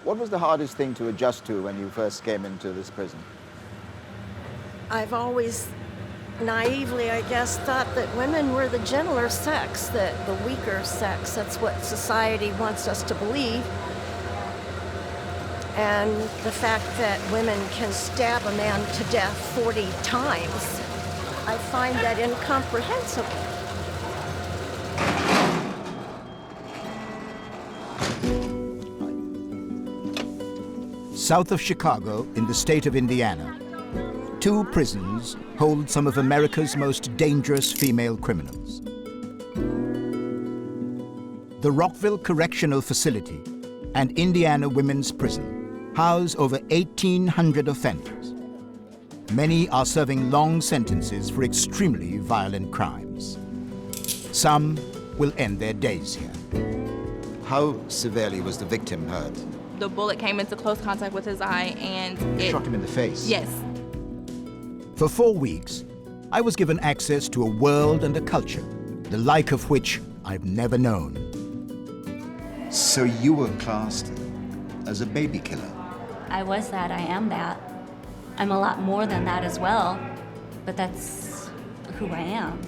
What was the hardest thing to adjust to when you first came into this prison? I've always naively, I guess, thought that women were the gentler sex, the weaker sex. That's what society wants us to believe. And the fact that women can stab a man to death 40 times, I find that incomprehensible. South of Chicago, in the state of Indiana, 2 prisons hold some of America's most dangerous female criminals. The Rockville Correctional Facility and Indiana Women's Prison house over 1,800 offenders. Many are serving long sentences for extremely violent crimes. Some will end their days here. How severely was the victim hurt? The bullet came into close contact with his eye and it Shot him in the face? Yes. For 4 weeks, I was given access to a world and a culture, the like of which I've never known. So you were classed as a baby killer? I was that, I am that. I'm a lot more than that as well, but that's who I am.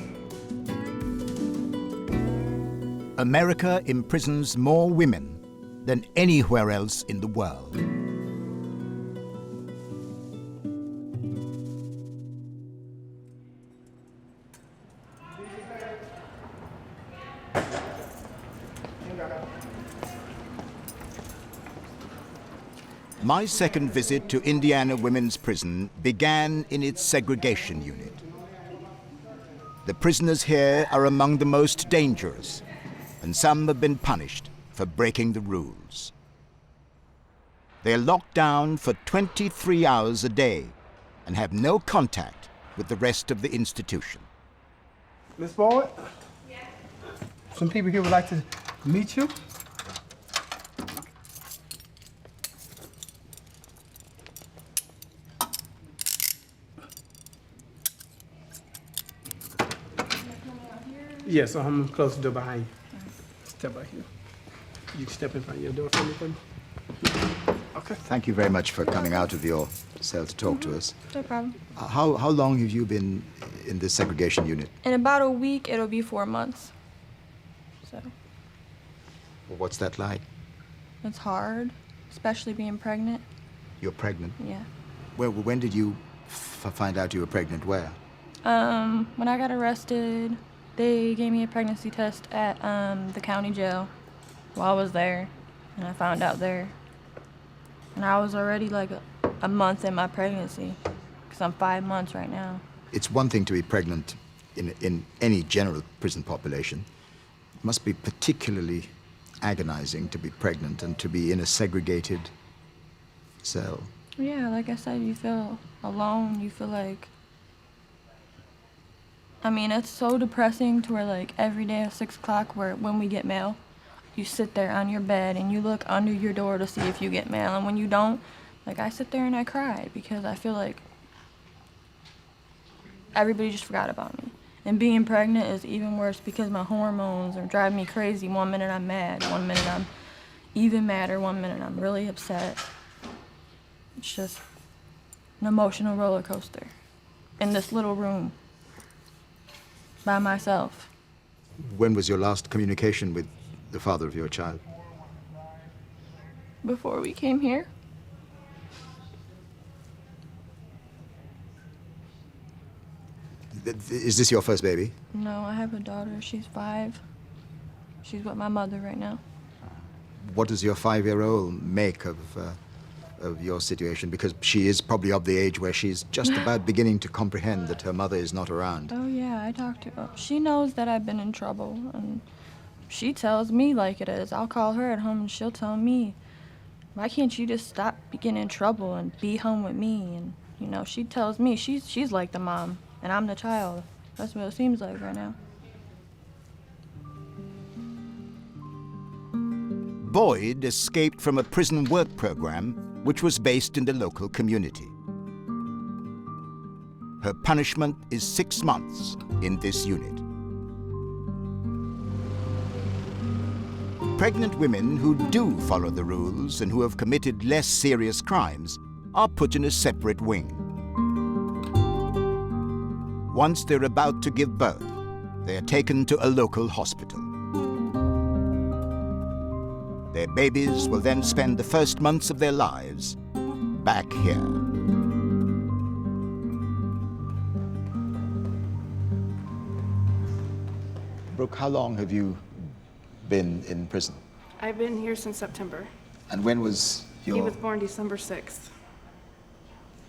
America imprisons more women than anywhere else in the world. My second visit to Indiana Women's Prison began in its segregation unit. The prisoners here are among the most dangerous, and some have been punished for breaking the rules. They're locked down for 23 hours a day and have no contact with the rest of the institution. Miss Boyd? Yeah. Some people here would like to meet you. Yes, I'm close to the door behind you. Step right here. You can step in front of your door for me, please. Okay. Thank you very much for coming out of your cell to talk to us. No problem. How long have you been in this segregation unit? In about a week, it'll be 4 months. So What's that like? it's hard, especially being pregnant. You're pregnant? Yeah. When did you find out you were pregnant? Where? When I got arrested, they gave me a pregnancy test at the county jail while I was there, and I found out there. And I was already like a month in my pregnancy, because I'm 5 months right now. It's one thing to be pregnant in any general prison population. It must be particularly agonizing to be pregnant and to be in a segregated cell. Yeah, like I said, you feel alone, you feel like, I mean, it's so depressing to where like every day at 6 o'clock when we get mail, you sit there on your bed and you look under your door to see if you get mail. And when you don't, like I sit there and I cry because I feel like everybody just forgot about me. And being pregnant is even worse because my hormones are driving me crazy. 1 minute I'm mad, 1 minute I'm even madder, 1 minute I'm really upset. It's just an emotional roller coaster in this little room by myself. When was your last communication with the father of your child? Before we came here. Is this your first baby? No, I have a daughter. She's 5. She's with my mother right now. What does your 5-year-old make of your situation? Because she is probably of the age where she's just about beginning to comprehend that her mother is not around. Oh yeah, I talked to her. She knows that I've been in trouble, and she tells me like it is. I'll call her at home and she'll tell me, why can't you just stop getting in trouble and be home with me? And you know, she tells me she's like the mom and I'm the child. That's what it seems like right now. Boyd escaped from a prison work program which was based in the local community. Her punishment is 6 months in this unit. pregnant women who do follow the rules and who have committed less serious crimes are put in a separate wing. Once they're about to give birth, they are taken to a local hospital. Their babies will then spend the first months of their lives back here. Brooke, how long have you been in prison? I've been here since September. And when was your... He was born December 6th.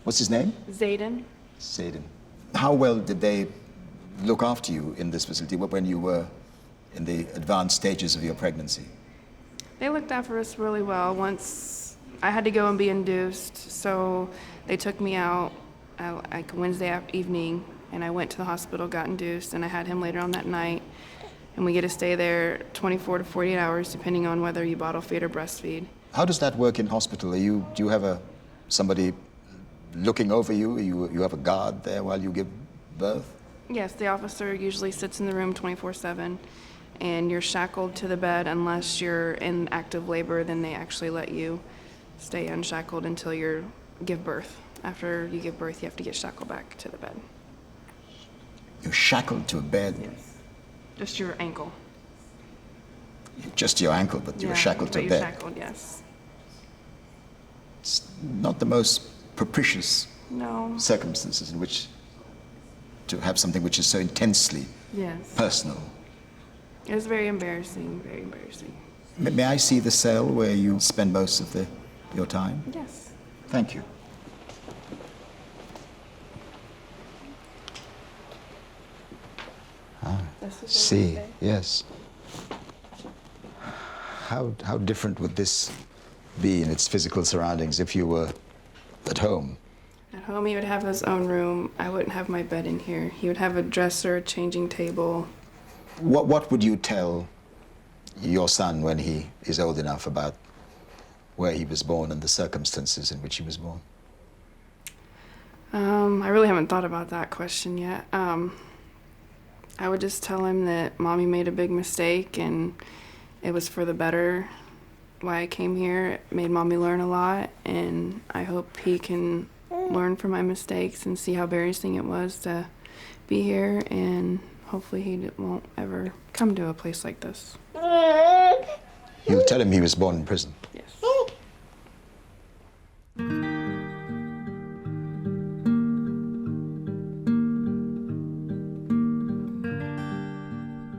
What's his name? Zayden. Zayden. How well did they look after you in this facility when you were in the advanced stages of your pregnancy? They looked after us really well. Once I had to go and be induced, so they took me out like Wednesday evening, and I went to the hospital, got induced, and I had him later on that night. And we get to stay there 24 to 48 hours, depending on whether you bottle feed or breastfeed. How does that work in hospital? Do you have somebody looking over you? You have a guard there while you give birth? Yes, the officer usually sits in the room 24/7, and you're shackled to the bed unless you're in active labor. Then they actually let you stay unshackled until you give birth. After you give birth, you have to get shackled back to the bed. You're shackled to a bed? Yes. Just your ankle. Just your ankle, but you're shackled to a bed? You're shackled, yes. It's not the most propitious No. circumstances in which to have something which is so intensely Yes. personal. It was very embarrassing, very embarrassing. May I see the cell where you spend most of your time? Yes. Thank you. See, yes. How different would this be in its physical surroundings if you were at home? At home, he would have his own room. I wouldn't have my bed in here. He would have a dresser, a changing table. What would you tell your son when he is old enough about where he was born and the circumstances in which he was born? I really haven't thought about that question yet. I would just tell him that Mommy made a big mistake and it was for the better. Why I came here, it made Mommy learn a lot, and I hope he can learn from my mistakes and see how embarrassing it was to be here, and hopefully he won't ever come to a place like this. You'll tell him he was born in prison? Yes.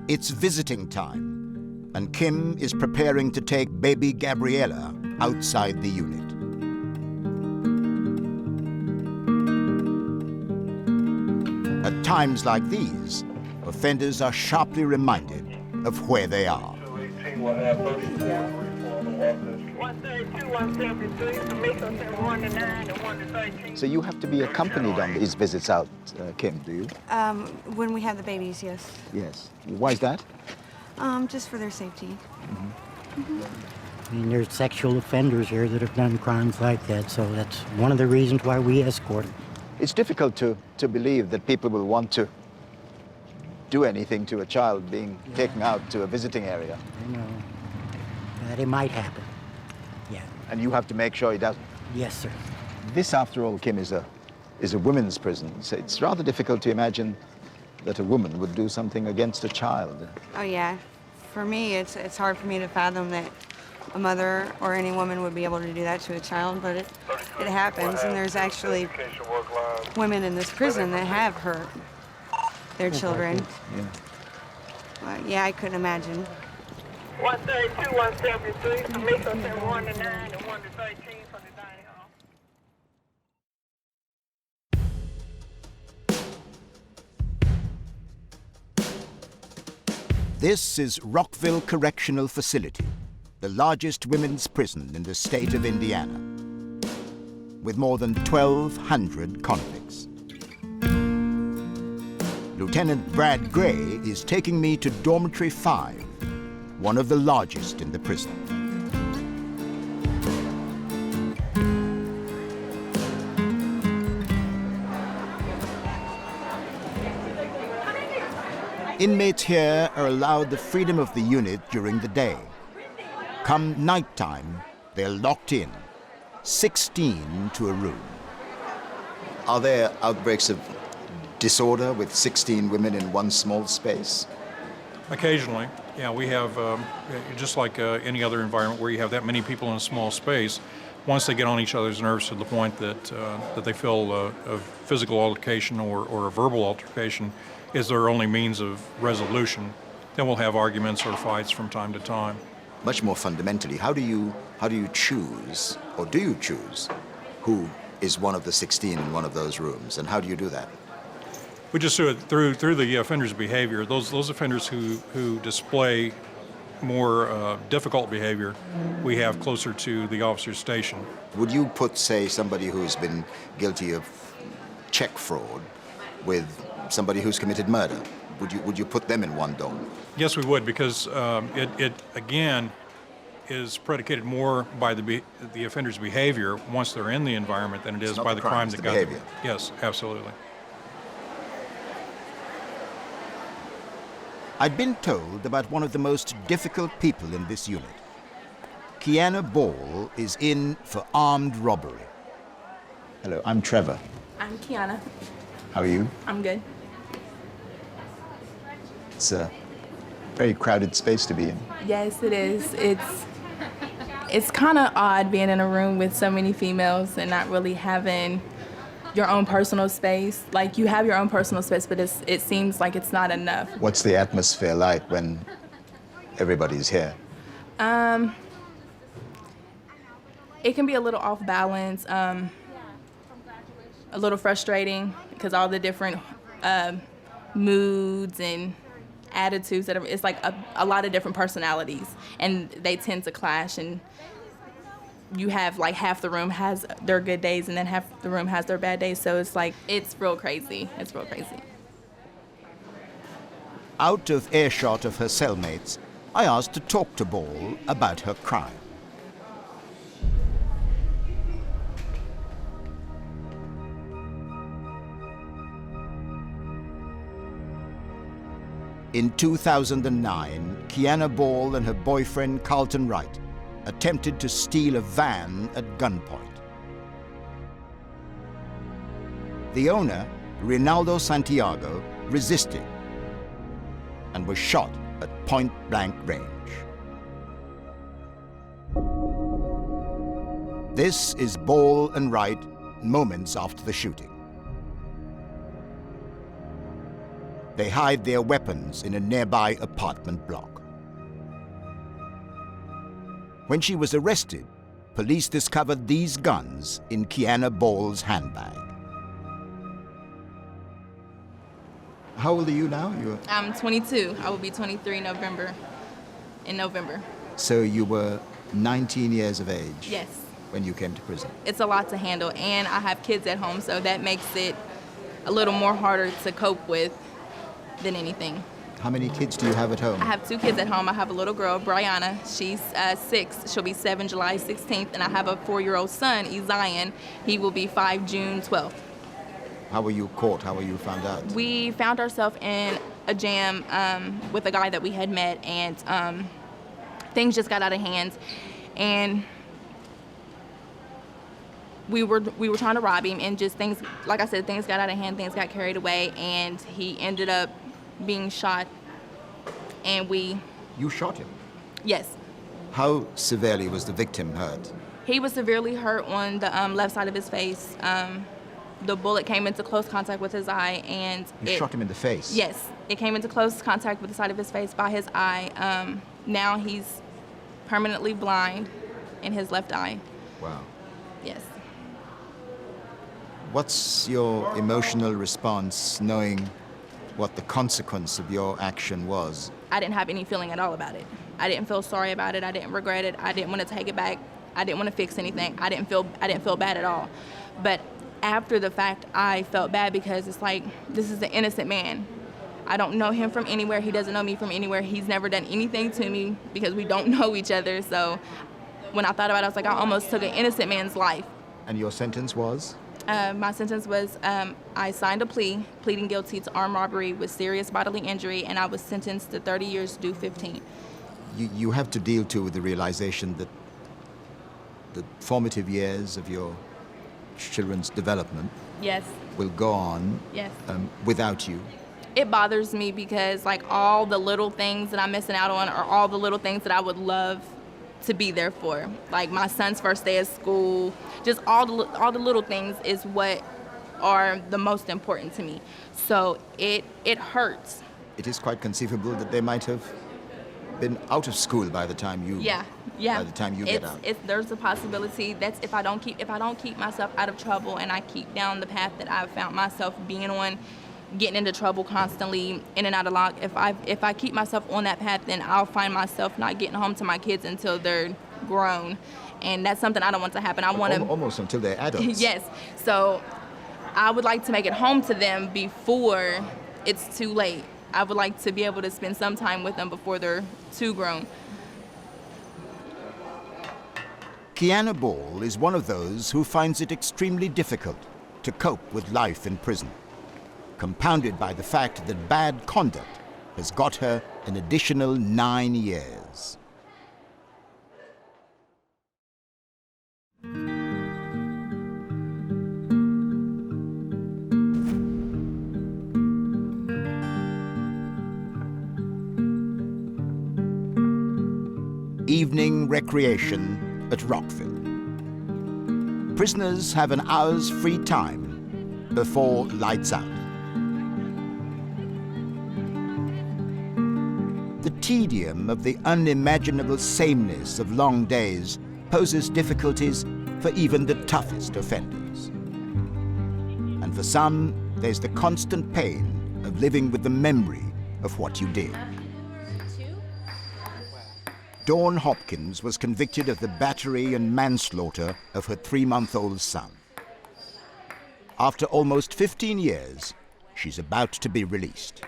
It's visiting time, and Kim is preparing to take baby Gabriella outside the unit. At times like these, offenders are sharply reminded of where they are. So you have to be accompanied on these visits out, Kim, do you? When we have the babies, yes. Yes. Why is that? Just for their safety. I mean, there's sexual offenders here that have done crimes like that, so that's one of the reasons why we escort them. It's difficult to believe that people will want to do anything to a child being taken out to a visiting area. I know that it might happen. Yeah. And you have to make sure he doesn't. Yes, sir. This, after all, Kim, is a women's prison. So it's rather difficult to imagine that a woman would do something against a child. Oh, yeah. For me, it's hard for me to fathom that a mother or any woman would be able to do that to a child, but it happens, and there's actually women in this prison that have hurt their children. Yeah. Well, yeah, I couldn't imagine. 132, 173, from me, 1 to 9, and 1 to 13 from the dining hall. This is Rockville Correctional Facility, the largest women's prison in the state of Indiana, with more than 1,200 convicts. Lieutenant Brad Gray is taking me to Dormitory 5, one of the largest in the prison. Inmates here are allowed the freedom of the unit during the day, Come nighttime, they're locked in, 16 to a room. Are there outbreaks of disorder with 16 women in one small space? Occasionally, yeah, we have, just like any other environment where you have that many people in a small space, once they get on each other's nerves to the point that they feel a physical altercation or a verbal altercation is their only means of resolution, then we'll have arguments or fights from time to time. Much more fundamentally, how do you choose, or do you choose, who is one of the 16 in one of those rooms, and how do you do that? We just do it through the offender's behavior. Those offenders who display more difficult behavior, we have closer to the officer's station. Would you put, say, somebody who's been guilty of check fraud with somebody who's committed murder? Would you put them in one dome? Yes, we would, because it again is predicated more by the offender's behavior once they're in the environment than it is by the crime that got them. Behavior. Yes, absolutely. I'd been told about one of the most difficult people in this unit. Kiana Ball is in for armed robbery. Hello, I'm Trevor. I'm Kiana. How are you? I'm good. It's a very crowded space to be in. Yes, it is. It's kind of odd being in a room with so many females and not really having your own personal space. Like, you have your own personal space, but it seems like it's not enough. What's the atmosphere like when everybody's here? It can be a little off balance, a little frustrating, because all the different moods and attitudes it's like a lot of different personalities, and they tend to clash, and you have like half the room has their good days and then half the room has their bad days, so it's real crazy. It's real crazy. Out of earshot of her cellmates, I asked to talk to Ball about her crime. In 2009, Kiana Ball and her boyfriend Carlton Wright attempted to steal a van at gunpoint. The owner, Rinaldo Santiago, resisted and was shot at point-blank range. This is Ball and Wright moments after the shooting. They hide their weapons in a nearby apartment block. When she was arrested, police discovered these guns in Kiana Ball's handbag. How old are you now? I'm 22. I will be 23 in November. So you were 19 years of age? Yes. When you came to prison? It's a lot to handle, and I have kids at home, so that makes it a little more harder to cope with than anything. How many kids do you have at home? I have 2 kids at home. I have a little girl, Brianna. She's 6. She'll be 7 July 16th. And I have a 4-year-old son, Ezion. He will be 5 June 12th. How were you caught? How were you found out? We found ourselves in a jam with a guy that we had met, and things just got out of hand. And we were trying to rob him, and just things, like I said, things got out of hand, things got carried away, and he ended up being shot, and You shot him? Yes. How severely was the victim hurt? He was severely hurt on the left side of his face. The bullet came into close contact with his eye, and You shot him in the face? Yes, it came into close contact with the side of his face by his eye. Now he's permanently blind in his left eye. Wow. Yes. What's your emotional response knowing what the consequence of your action was? I didn't have any feeling at all about it. I didn't feel sorry about it. I didn't regret it. I didn't want to take it back. I didn't want to fix anything. I didn't feel bad at all. But after the fact, I felt bad because it's like, this is an innocent man. I don't know him from anywhere. He doesn't know me from anywhere. He's never done anything to me because we don't know each other. So when I thought about it, I was like, I almost took an innocent man's life. And your sentence was? My sentence was, I signed a plea, pleading guilty to armed robbery with serious bodily injury, and I was sentenced to 30 years, due 15. you have to deal too with the realization that the formative years of your children's development Yes. will go on Yes. without you. It bothers me because like all the little things that I'm missing out on are all the little things that I would love to be there for. Like my son's first day of school, just all the little things is what are the most important to me. So it hurts. It is quite conceivable that they might have been out of school by the time you Yeah. by the time you get out. There's a possibility that's if I don't keep myself out of trouble and I keep down the path that I've found myself being on, getting into trouble constantly, in and out of lock. If I keep myself on that path, then I'll find myself not getting home to my kids until they're grown, and that's something I don't want to happen. I want to almost until they're adults. yes. So I would like to make it home to them before it's too late. I would like to be able to spend some time with them before they're too grown. Kiana Ball is one of those who finds it extremely difficult to cope with life in prison, compounded by the fact that bad conduct has got her an additional 9 years. Evening recreation at Rockville. Prisoners have an hour's free time before lights out. The tedium of the unimaginable sameness of long days poses difficulties for even the toughest offenders. And for some, there's the constant pain of living with the memory of what you did. Dawn Hopkins was convicted of the battery and manslaughter of her 3-month-old son. After almost 15 years, she's about to be released.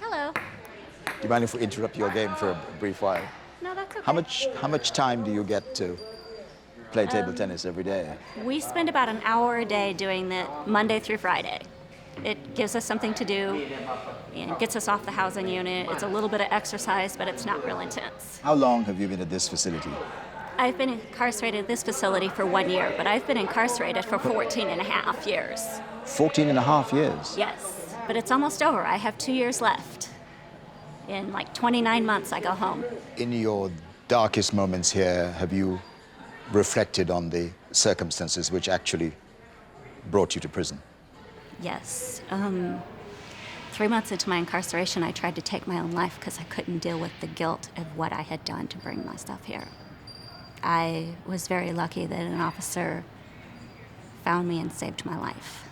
Hello. Do you mind if we interrupt your game for a brief while? No, that's okay. How much time do you get to play table tennis every day? We spend about an hour a day doing that Monday through Friday. It gives us something to do and gets us off the housing unit. It's a little bit of exercise, but it's not real intense. How long have you been at this facility? I've been incarcerated at this facility for 1 year, but I've been incarcerated for 14 and a half years. 14 and a half years? Yes, but it's almost over. I have 2 years left. In like 29 months, I go home. In your darkest moments here, have you reflected on the circumstances which actually brought you to prison? Yes. 3 months into my incarceration, I tried to take my own life because I couldn't deal with the guilt of what I had done to bring myself here. I was very lucky that an officer found me and saved my life.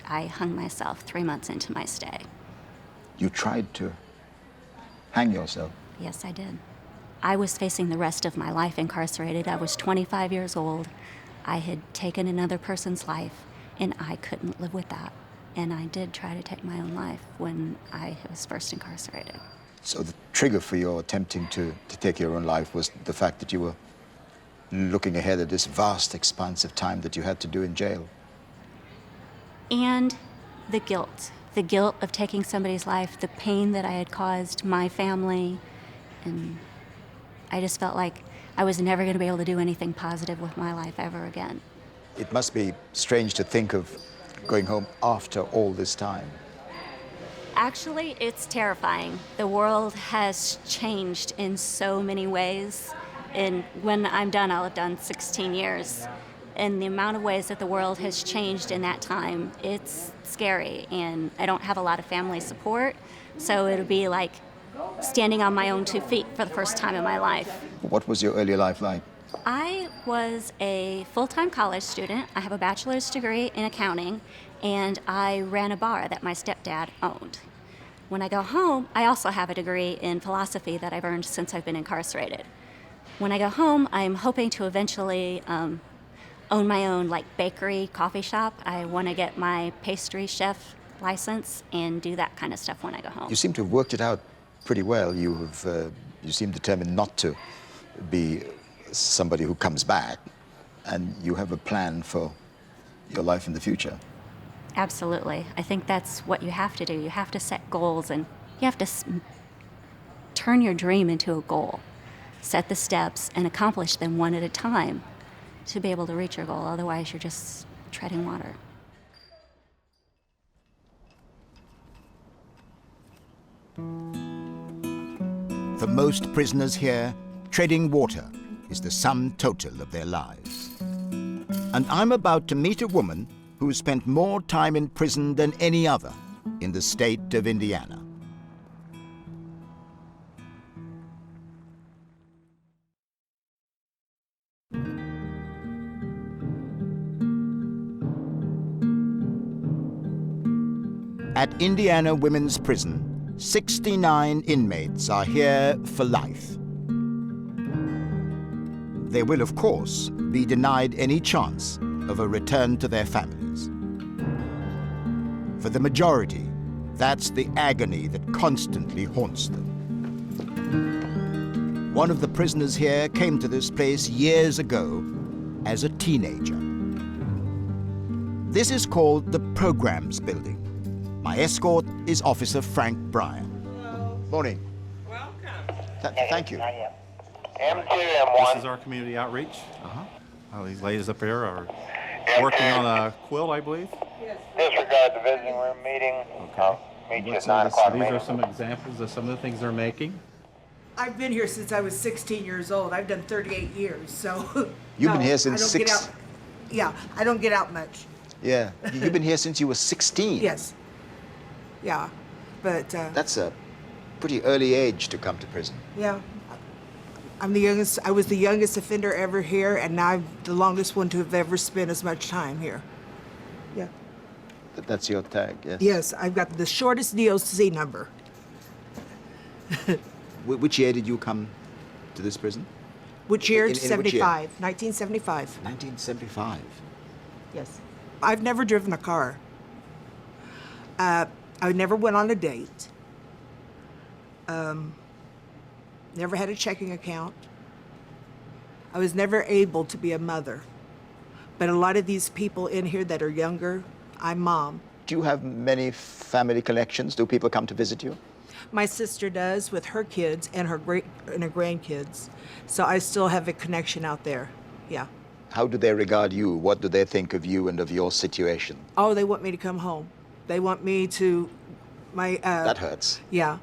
I hung myself 3 months into my stay. You tried to hang yourself? Yes, I did. I was facing the rest of my life incarcerated. I was 25 years old. I had taken another person's life, and I couldn't live with that. And I did try to take my own life when I was first incarcerated. So the trigger for your attempting to take your own life was the fact that you were looking ahead at this vast expanse of time that you had to do in jail? And the guilt of taking somebody's life, the pain that I had caused my family, and I just felt like I was never going to be able to do anything positive with my life ever again. It must be strange to think of going home after all this time. Actually, it's terrifying. The world has changed in so many ways. And when I'm done, I'll have done 16 years. And the amount of ways that the world has changed in that time, it's scary. And I don't have a lot of family support, so it'll be like standing on my own 2 feet for the first time in my life. What was your early life like? I was a full-time college student. I have a bachelor's degree in accounting, and I ran a bar that my stepdad owned. When I go home, I also have a degree in philosophy that I've earned since I've been incarcerated. When I go home, I'm hoping to eventually own my own bakery, coffee shop. I want to get my pastry chef license and do that kind of stuff when I go home. You seem to have worked it out pretty well. You seem determined not to be somebody who comes back, and you have a plan for your life in the future. Absolutely. I think that's what you have to do. You have to set goals, and you have to turn your dream into a goal. Set the steps and accomplish them one at a time to be able to reach your goal. Otherwise, you're just treading water. For most prisoners here, treading water is the sum total of their lives. And I'm about to meet a woman who spent more time in prison than any other in the state of Indiana. At Indiana Women's Prison, 69 inmates are here for life. They will, of course, be denied any chance of a return to their families. For the majority, that's the agony that constantly haunts them. One of the prisoners here came to this place years ago as a teenager. This is called the Programs Building. My escort is Officer Frank Bryan. Hello. Morning. Welcome. Thank you. M2, M1. This is our community outreach. These ladies up here are working on a quilt, I believe. Disregard the visiting room meeting. Okay. Meet you What's at 9 this- o'clock These meeting. are some examples of some of the things they're making. I've been here since I was 16 years old. I've done 38 years, so. You've been no, here since I don't get six- out- Yeah, I don't get out much. Yeah, you've been here since you were 16. Yes. Yeah, but, That's a pretty early age to come to prison. yeah. I'm the youngest, I was the youngest offender ever here, and now I'm the longest one to have ever spent as much time here. Yeah. That's your tag, yes? Yes, I've got the shortest DOC number. Which year did you come to this prison? Which year? In which year? 75, 1975. 1975. Yes. I've never driven a car. I never went on a date. Never had a checking account. I was never able to be a mother. But a lot of these people in here that are younger, I'm mom. Do you have many family connections? Do people come to visit you? My sister does with her kids and her grandkids. So I still have a connection out there. Yeah. How do they regard you? What do they think of you and of your situation? Oh, they want me to come home. They want me to, That hurts. yeah.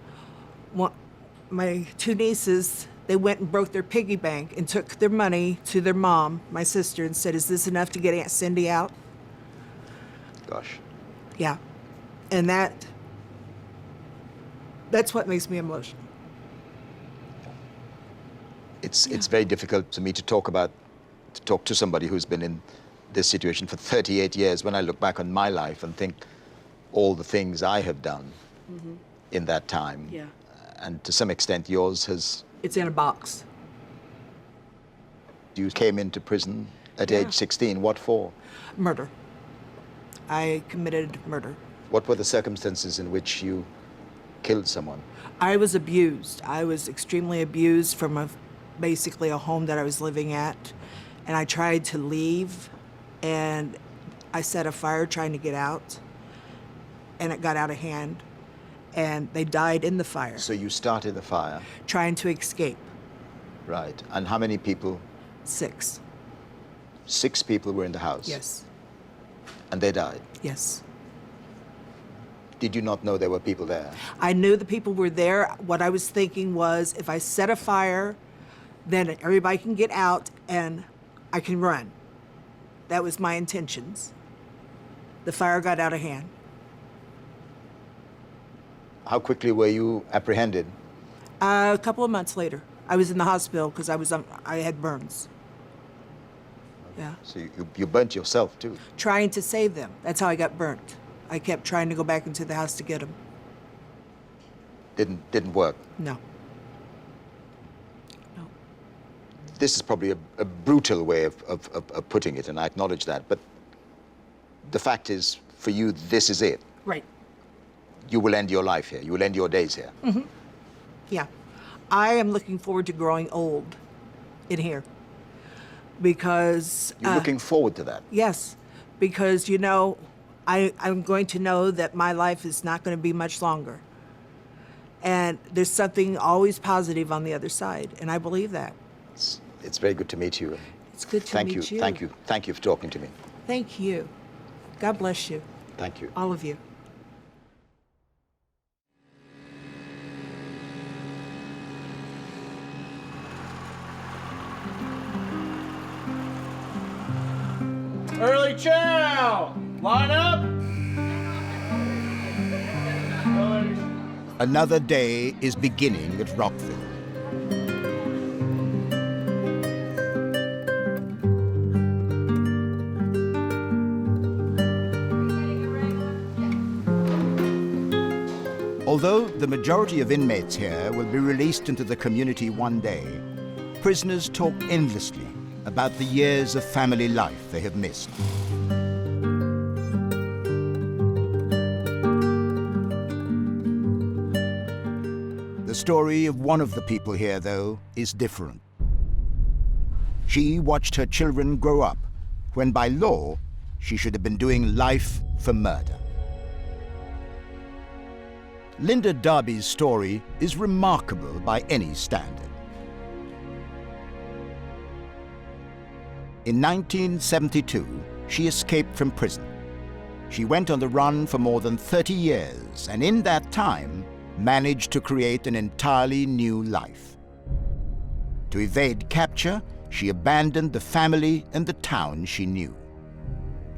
My two nieces, they went and broke their piggy bank and took their money to their mom, my sister, and said, "Is this enough to get Aunt Cindy out?" Gosh. Yeah. And that's what makes me emotional. It's very difficult to me to talk to somebody who's been in this situation for 38 years when I look back on my life and think all the things I have done in that time. Yeah. And to some extent yours has... It's in a box. You came into prison at age 16. What for? Murder. I committed murder. What were the circumstances in which you killed someone? I was abused. I was extremely abused from basically a home that I was living at. And I tried to leave, and I set a fire trying to get out, and it got out of hand, and they died in the fire. So you started the fire? Trying to escape. Right. And how many people? 6. 6 people were in the house? Yes. And they died? Yes. Did you not know there were people there? I knew the people were there. What I was thinking was, if I set a fire, then everybody can get out and I can run. That was my intentions. The fire got out of hand. How quickly were you apprehended? A couple of months later. I was in the hospital because I had burns. Yeah. So you burnt yourself too? Trying to save them. That's how I got burnt. I kept trying to go back into the house to get them. Didn't work? No. This is probably a brutal way of putting it, and I acknowledge that, but the fact is, for you, this is it. Right. You will end your life here. You will end your days here. Mm-hmm. Yeah. I am looking forward to growing old in here because... You're looking forward to that? Yes, because, I'm going to know that my life is not going to be much longer. And there's something always positive on the other side, and I believe that. It's very good to meet you. It's good to Thank meet you. Thank you. Thank you for talking to me. Thank you. God bless you, Thank you. all of you. Early chow! Line up! Another day is beginning at Rockville. Although the majority of inmates here will be released into the community one day, prisoners talk endlessly about the years of family life they have missed. The story of one of the people here, though, is different. She watched her children grow up when, by law, she should have been doing life for murder. Linda Darby's story is remarkable by any standard. In 1972, she escaped from prison. She went on the run for more than 30 years, and in that time, managed to create an entirely new life. To evade capture, she abandoned the family and the town she knew.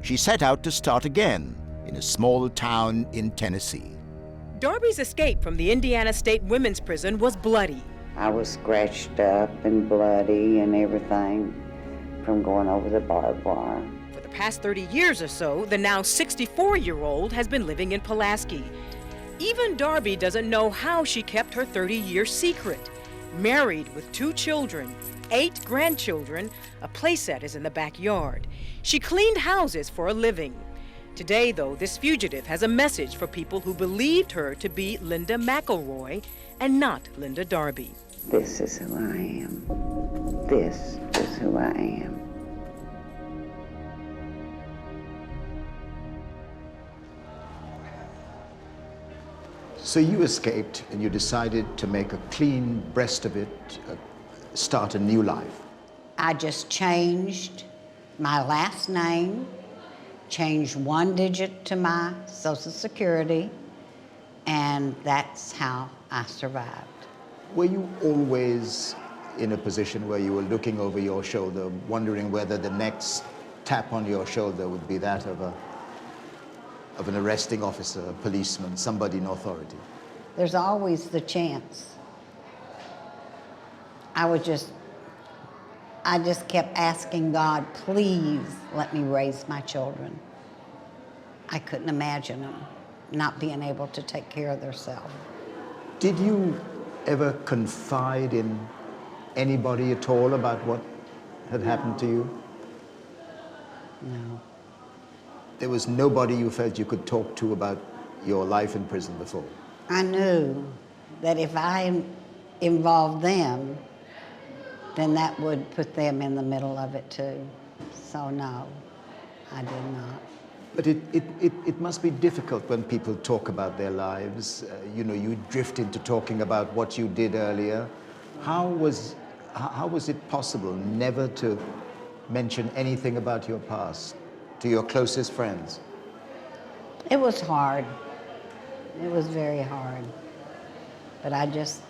She set out to start again in a small town in Tennessee. Darby's escape from the Indiana State Women's Prison was bloody. I was scratched up and bloody and everything from going over the barbed wire. For the past 30 years or so, the now 64-year-old has been living in Pulaski. Even Darby doesn't know how she kept her 30-year secret. Married with 2 children, 8 grandchildren, a playset is in the backyard. She cleaned houses for a living. Today, though, this fugitive has a message for people who believed her to be Linda McElroy and not Linda Darby. This is who I am. This is who I am. So you escaped and you decided to make a clean breast of it, start a new life. I just changed my last name, changed 1 digit to my Social Security, and that's how I survived. Were you always in a position where you were looking over your shoulder, wondering whether the next tap on your shoulder would be that of an arresting officer, a policeman, somebody in authority? There's always the chance. I just kept asking God, please let me raise my children. I couldn't imagine them not being able to take care of themselves. Did you ever confide in anybody at all about what had happened to you? No. There was nobody you felt you could talk to about your life in prison before? I knew that if I involved them, then that would put them in the middle of it too. So no, I did not. But it must be difficult when people talk about their lives. You know, you drift into talking about what you did earlier. How was it possible never to mention anything about your past to your closest friends? It was hard. It was very hard. But I just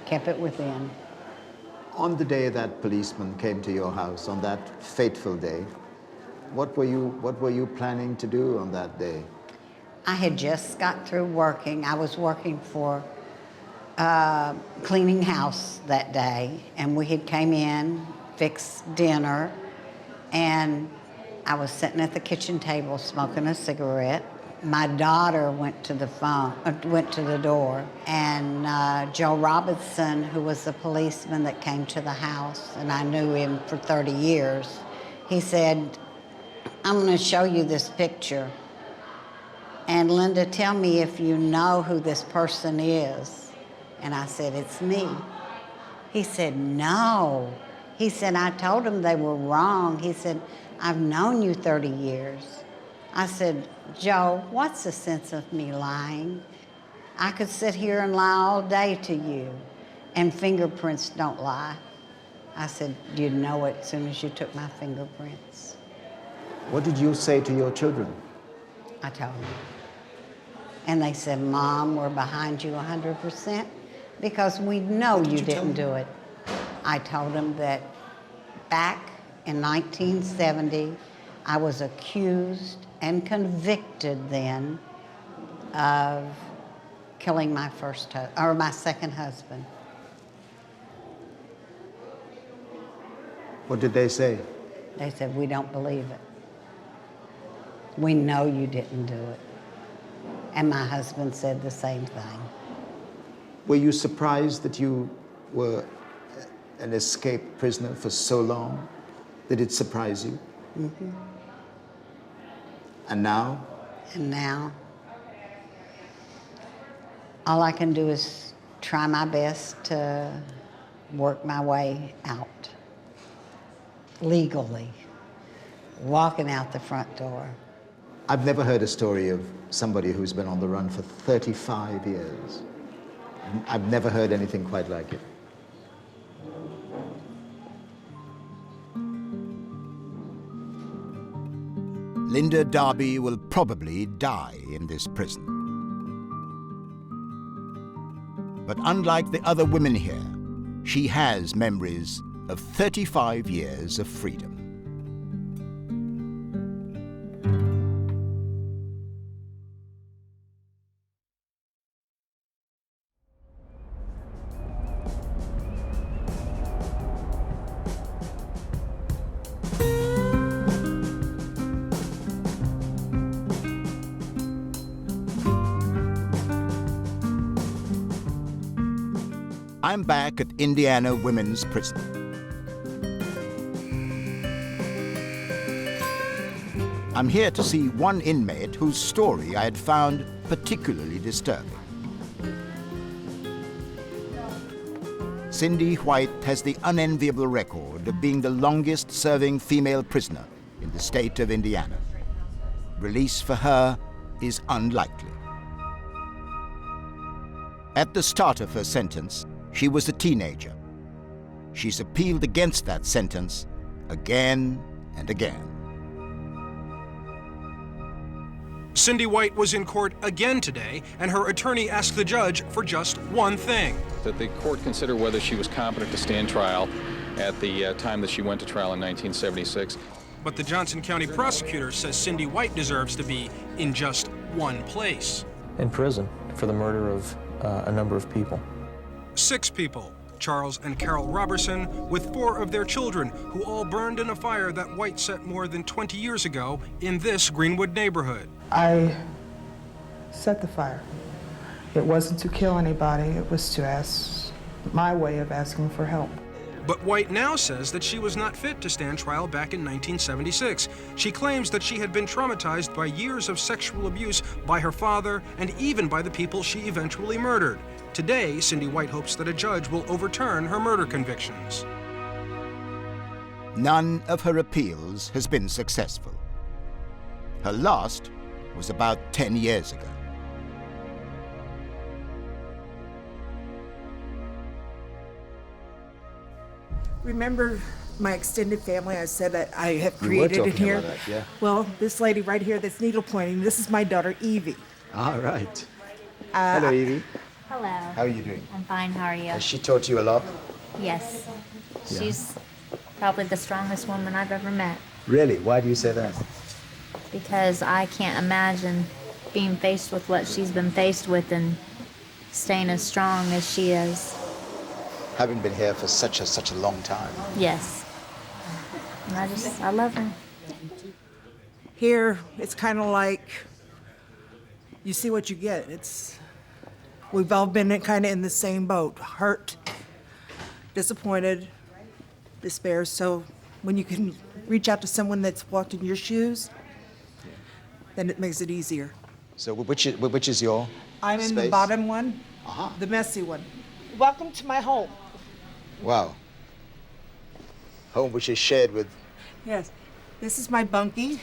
kept it within. On the day that policeman came to your house, on that fateful day, what were you planning to do on that day? I had just got through working. I was working for cleaning house that day, and we had came in, fixed dinner, and I was sitting at the kitchen table smoking a cigarette. My daughter went to the door, and Joe Robinson, who was the policeman that came to the house, and I knew him for 30 years, he said, I'm going to show you this picture. And Linda, tell me if you know who this person is. And I said, it's me. He said, no. He said, I told them they were wrong. He said, I've known you 30 years. I said, Joe, what's the sense of me lying? I could sit here and lie all day to you, and fingerprints don't lie. I said, you'd know it as soon as you took my fingerprints. What did you say to your children? I told them. And they said, Mom, we're behind you 100% because we know you didn't do it. I told them that back in 1970, I was accused and convicted then of killing my my second husband. What did they say? They said, we don't believe it. We know you didn't do it. And my husband said the same thing. Were you surprised that you were an escaped prisoner for so long? Did it surprise you? Mm-hmm. And now? And now, all I can do is try my best to work my way out legally, walking out the front door. I've never heard a story of somebody who's been on the run for 35 years. I've never heard anything quite like it. Linda Darby will probably die in this prison. But unlike the other women here, she has memories of 35 years of freedom. I'm back at Indiana Women's Prison. I'm here to see one inmate whose story I had found particularly disturbing. Cindy White has the unenviable record of being the longest-serving female prisoner in the state of Indiana. Release for her is unlikely. At the start of her sentence, she was a teenager. She's appealed against that sentence again and again. Cindy White was in court again today, and her attorney asked the judge for just one thing. That the court consider whether she was competent to stand trial at the time that she went to trial in 1976. But the Johnson County prosecutor says Cindy White deserves to be in just one place. In prison for the murder of a number of people. 6 people, Charles and Carol Robertson, with 4 of their children, who all burned in a fire that White set more than 20 years ago in this Greenwood neighborhood. I set the fire. It wasn't to kill anybody, it was to ask, my way of asking for help. But White now says that she was not fit to stand trial back in 1976. She claims that she had been traumatized by years of sexual abuse by her father and even by the people she eventually murdered. Today, Cindy White hopes that a judge will overturn her murder convictions. None of her appeals has been successful. Her last was about 10 years ago. Remember my extended family I said that I have We were created in talking here? about that, yeah. Well, this lady right here that's needle pointing, this is my daughter Evie. All right. Hello, Evie. Hello. How are you doing? I'm fine. How are you? Has she taught you a lot? Yes. Yeah. She's probably the strongest woman I've ever met Really? Why do you say that? because I can't imagine being faced with what she's been faced with and staying as strong as she is. Having been here for such a long time. Yes. And I love her. Here, it's kind of like you see what you get. We've all been kind of in the same boat, hurt, disappointed, despair. So when you can reach out to someone that's walked in your shoes, then it makes it easier. So which is your I'm in space? the bottom one, the messy one. Welcome to my home. Wow. Home which is shared with... Yes, this is my bunkie.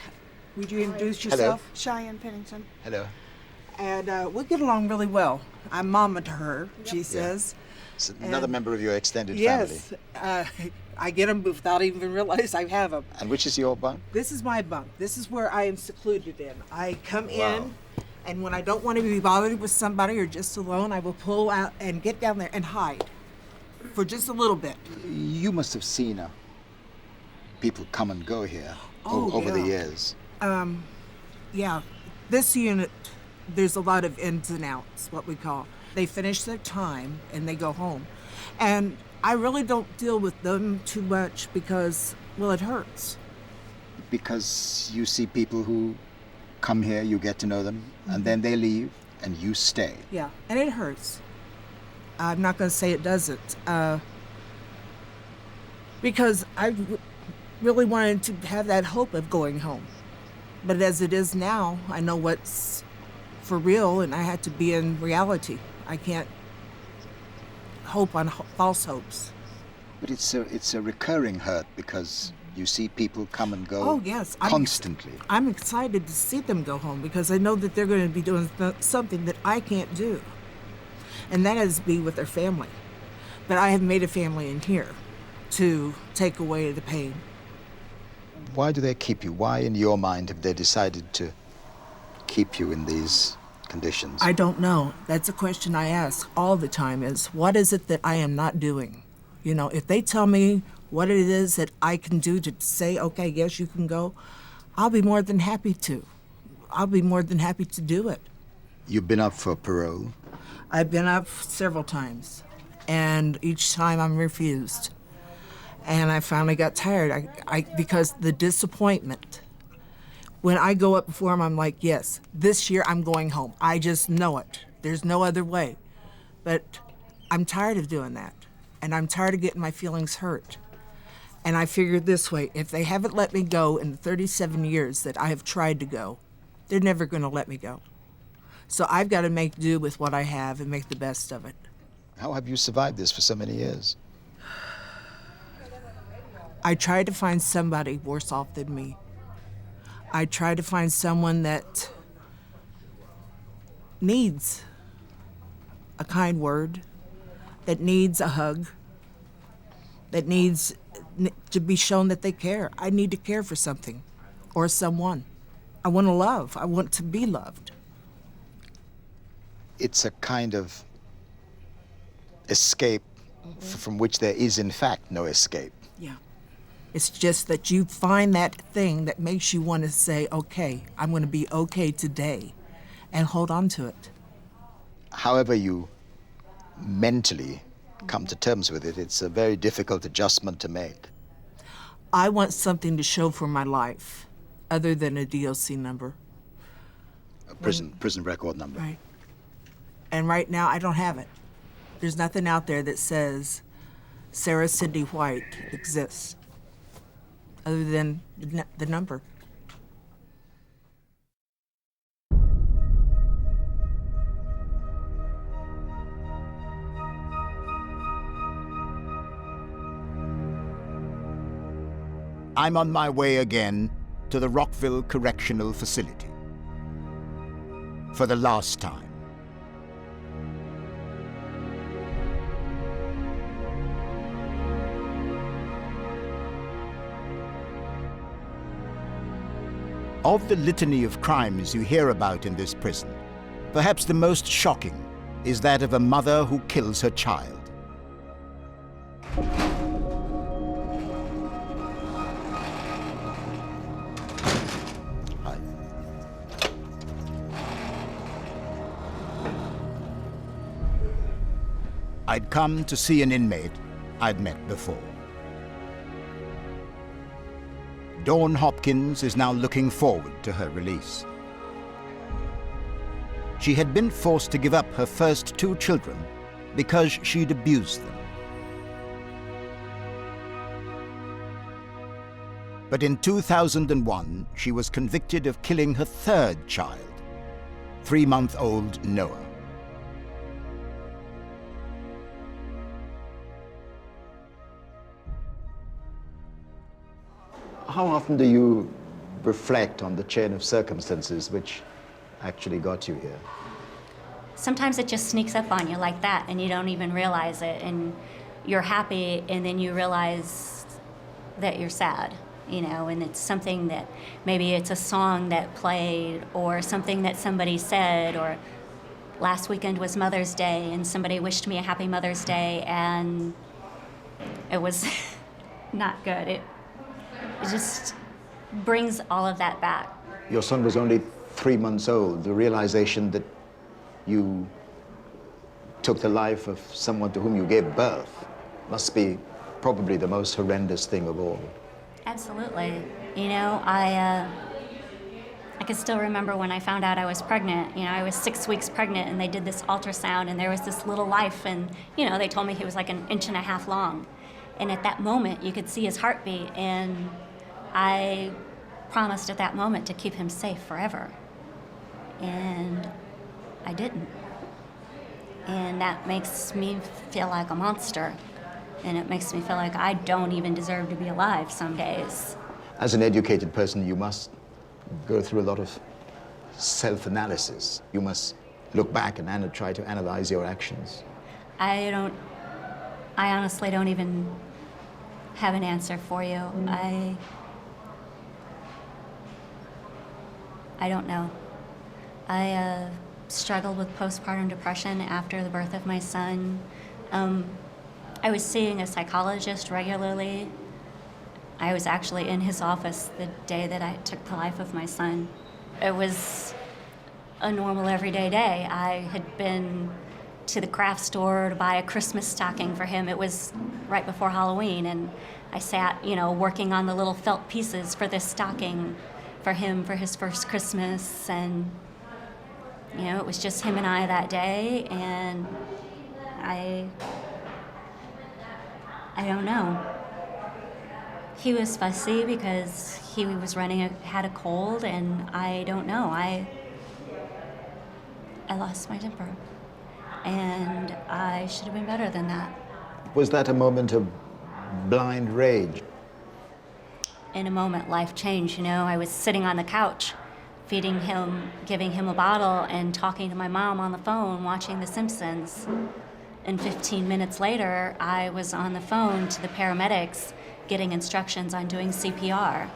Would you introduce yourself? Cheyenne Pennington. Hello. And we get along really well. I'm mama to her, she says. It's another member of your extended yes, family. I get them without even realize I have them. And which is your bunk? This is my bunk. This is where I am secluded in. I come Wow. in, and when I don't want to be bothered with somebody or just alone, I will pull out and get down there and hide for just a little bit. You must have seen people come and go here over the years. Yeah, this unit, there's a lot of ins and outs, what we call. They finish their time and they go home. And I really don't deal with them too much because, well, it hurts. Because you see people who come here, you get to know them, and then they leave and you stay. Yeah, and it hurts. I'm not going to say it doesn't. Because I really wanted to have that hope of going home. But as it is now, I know what's for real, and I had to be in reality. I can't hope on false hopes. But it's a recurring hurt because you see people come and go Oh, yes. constantly. I'm excited to see them go home because I know that they're going to be doing something that I can't do. And that is be with their family. But I have made a family in here to take away the pain. Why do they keep you? Why, in your mind, have they decided to keep you in these conditions? I don't know. That's a question I ask all the time is, what is it that I am not doing? You know, if they tell me what it is that I can do to say, okay, yes, you can go, I'll be more than happy to. I'll be more than happy to do it. You've been up for parole? I've been up several times, and each time I'm refused. And I finally got tired because the disappointment. When I go up before him, I'm like, yes, this year I'm going home. I just know it. There's no other way. But I'm tired of doing that. And I'm tired of getting my feelings hurt. And I figured this way, if they haven't let me go in the 37 years that I have tried to go, they're never going to let me go. So I've got to make do with what I have and make the best of it. How have you survived this for so many years? I try to find somebody worse off than me. I try to find someone that needs a kind word, that needs a hug, that needs to be shown that they care. I need to care for something or someone. I want to love. I want to be loved. It's a kind of escape from which there is, in fact, no escape. Yeah. It's just that you find that thing that makes you want to say, okay, I'm going to be okay today, and hold on to it. However you mentally come to terms with it, it's a very difficult adjustment to make. I want something to show for my life, other than a DOC number. A prison record number. Right. And right now, I don't have it. There's nothing out there that says Sarah Cindy White exists, other than the number. I'm on my way again to the Rockville Correctional Facility. For the last time. Of the litany of crimes you hear about in this prison, perhaps the most shocking is that of a mother who kills her child. I'd come to see an inmate I'd met before. Dawn Hopkins is now looking forward to her release. She had been forced to give up her first 2 children because she'd abused them. But in 2001, she was convicted of killing her 3rd child, 3-month-old Noah. How often do you reflect on the chain of circumstances which actually got you here? sometimes it just sneaks up on you like that and you don't even realize it, and you're happy and then you realize that you're sad, you know, and it's something that maybe it's a song that played or something that somebody said, or last weekend was Mother's Day and somebody wished me a happy Mother's Day and it was not good. It just brings all of that back. Your son was only 3 months old. The realization that you took the life of someone to whom you gave birth must be probably the most horrendous thing of all. Absolutely. You know, I can still remember when I found out I was pregnant. You know, I was 6 weeks pregnant and they did this ultrasound and there was this little life, and, you know, they told me he was like 1.5 inches long. And at that moment, you could see his heartbeat, and I promised at that moment to keep him safe forever. And I didn't. And that makes me feel like a monster. And it makes me feel like I don't even deserve to be alive some days. As an educated person, you must go through a lot of self-analysis. You must look back and try to analyze your actions. I honestly don't even have an answer for you. I don't know. I struggled with postpartum depression after the birth of my son. I was seeing a psychologist regularly. I was actually in his office the day that I took the life of my son. It was a normal everyday day. I had been to the craft store to buy a Christmas stocking for him. It was right before Halloween, and I sat, you know, working on the little felt pieces for this stocking for him for his first Christmas, and, you know, it was just him and I that day, and I don't know. He was fussy because he was had a cold, and I don't know. I lost my temper, and I should have been better than that. Was that a moment of blind rage? In a moment, life changed, you know. I was sitting on the couch, feeding him, giving him a bottle, and talking to my mom on the phone, watching The Simpsons. And 15 minutes later, I was on the phone to the paramedics, getting instructions on doing CPR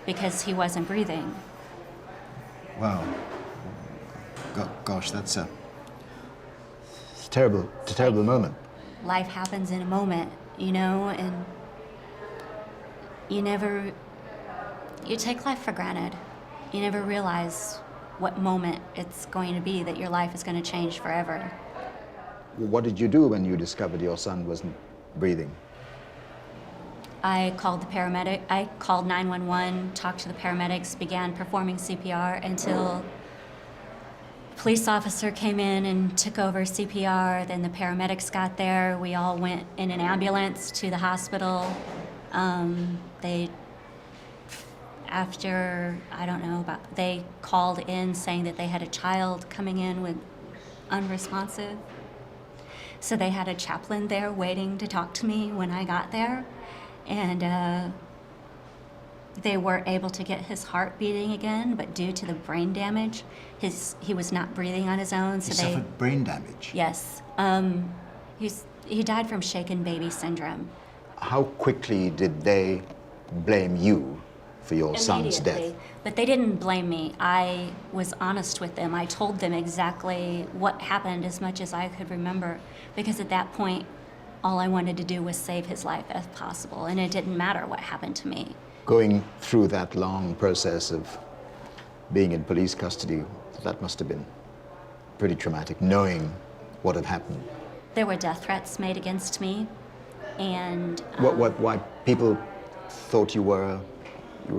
because he wasn't breathing. Wow. Gosh, it's a terrible moment. Life happens in a moment, you know, and you take life for granted. You never realize what moment it's going to be that your life is going to change forever. What did you do when you discovered your son wasn't breathing? I called the paramedic. I called 911, talked to the paramedics, began performing CPR until a police officer came in and took over CPR. Then the paramedics got there. We all went in an ambulance to the hospital. They called in saying that they had a child coming in with unresponsive. So they had a chaplain there waiting to talk to me when I got there. And they were able to get his heart beating again, but due to the brain damage, he was not breathing on his own. So He suffered brain damage? Yes. He died from shaken baby syndrome. How quickly did they blame you for your son's death? But they didn't blame me. I was honest with them. I told them exactly what happened as much as I could remember, because at that point, all I wanted to do was save his life if possible, and it didn't matter what happened to me. Going through that long process of being in police custody, that must have been pretty traumatic, knowing what had happened. There were death threats made against me, and why people thought you were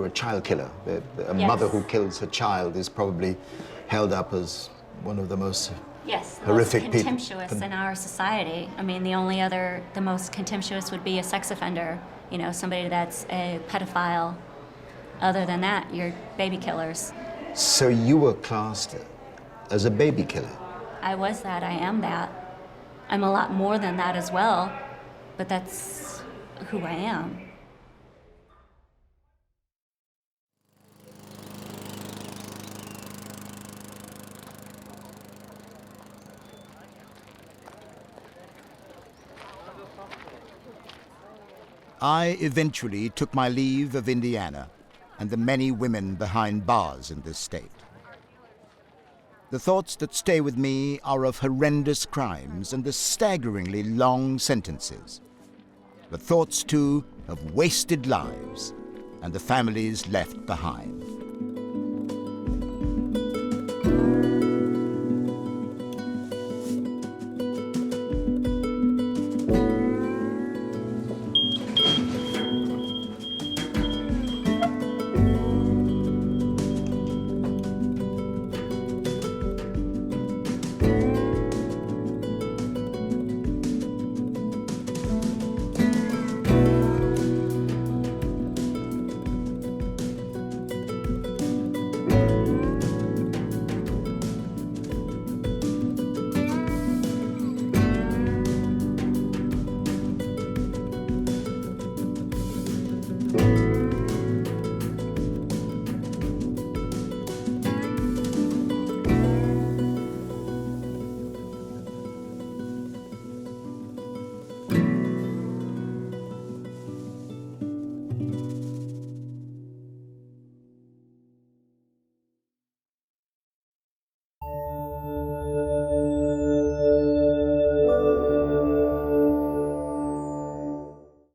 a child killer. A Yes. mother who kills her child is probably held up as one of the most yes, the horrific most people. contemptuous in our society. I mean, the most contemptuous would be a sex offender, you know, somebody that's a pedophile. Other than that, you're baby killers. So you were classed as a baby killer? I was that, I am that. I'm a lot more than that as well, but that's who I am. I eventually took my leave of Indiana and the many women behind bars in this state. The thoughts that stay with me are of horrendous crimes and the staggeringly long sentences. The thoughts, too, of wasted lives and the families left behind.